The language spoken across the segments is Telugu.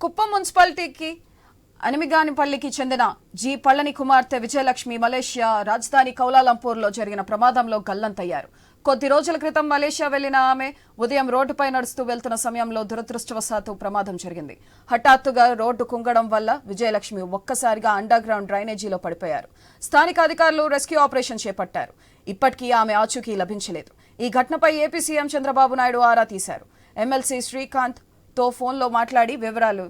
కుప్పం మున్సిపాలిటీకి అనిమిగానిపల్లికి చెందిన జి పళ్ళని కుమార్తె విజయలక్ష్మి మలేషియా రాజధాని కౌలాలంపూర్లో జరిగిన ప్రమాదంలో గల్లంతయ్యారు. కొద్ది రోజుల క్రితం మలేషియా వెళ్లిన ఆమె ఉదయం రోడ్డుపై నడుస్తూ వెళ్తున్న సమయంలో దురదృష్టవశాత్తు ప్రమాదం జరిగింది. హఠాత్తుగా రోడ్డు కుంగడం వల్ల విజయలక్ష్మి ఒక్కసారిగా అండర్ గ్రౌండ్ డ్రైనేజీలో పడిపోయారు. స్థానిక అధికారులు రెస్క్యూ ఆపరేషన్ చేపట్టారు. ఇప్పటికీ ఆమె ఆచూకీ లభించలేదు. ఈ ఘటనపై ఏపీ సీఎం చంద్రబాబు నాయుడు ఆరా తీశారు. ఎమ్మెల్సీ శ్రీకాంత్ తో ఫోన్లో మాట్లాడి వివరాలు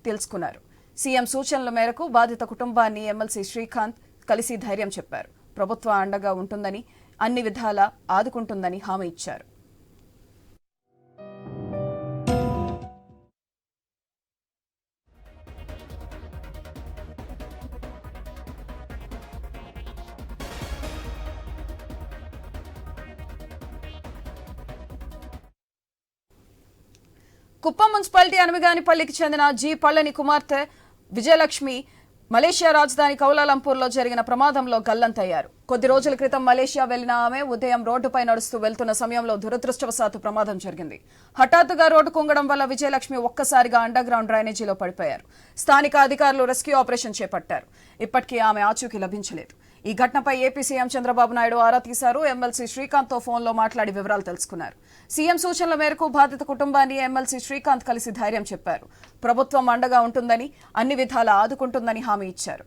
తెలుసుకున్నారు. సీఎం సూచనల మేరకు బాధిత కుటుంబాన్ని ఎమ్మెల్సీ శ్రీకాంత్ కలిసి ధైర్యం చెప్పారు. ప్రభుత్వం అండగా ఉంటుందని, అన్ని విధాలా ఆదుకుంటుందని హామీ ఇచ్చారు. కుప్పం మున్సిపాలిటీ అనిమిగానిపల్లికి చెందిన జి పళ్ళని కుమార్తె విజయలక్ష్మి మలేషియా రాజధాని కౌలాలంపూర్లో జరిగిన ప్రమాదంలో గల్లంతయ్యారు. కొద్ది రోజుల క్రితం మలేషియా వెళ్లిన ఆమె ఉదయం రోడ్డుపై నడుస్తూ వెళ్తున్న సమయంలో దురదృష్టవశాత్తు ప్రమాదం జరిగింది. హఠాత్తుగా రోడ్డు కుంగడం వల్ల విజయలక్ష్మి ఒక్కసారిగా అండర్ గ్రౌండ్ డ్రైనేజీలో పడిపోయారు. స్థానిక అధికారులు రెస్క్యూ ఆపరేషన్ చేపట్టారు. ఇప్పటికీ ఆమె ఆచూకీ లభించలేదు. ఈ ఘటనపై ఏపీ సీఎం చంద్రబాబు నాయుడు ఆరా తీశారు. ఎమ్మెల్సీ శ్రీకాంత్ తో ఫోన్లో మాట్లాడి వివరాలు తెలుసుకున్నారు. సీఎం సూచనల మేరకు బాధిత కుటుంబాన్ని ఎమ్మెల్సీ శ్రీకాంత్ కలిసి ధైర్యం చెప్పారు. ప్రభుత్వం అండగా ఉంటుందని, అన్ని విధాలా ఆదుకుంటుందని హామీ ఇచ్చారు.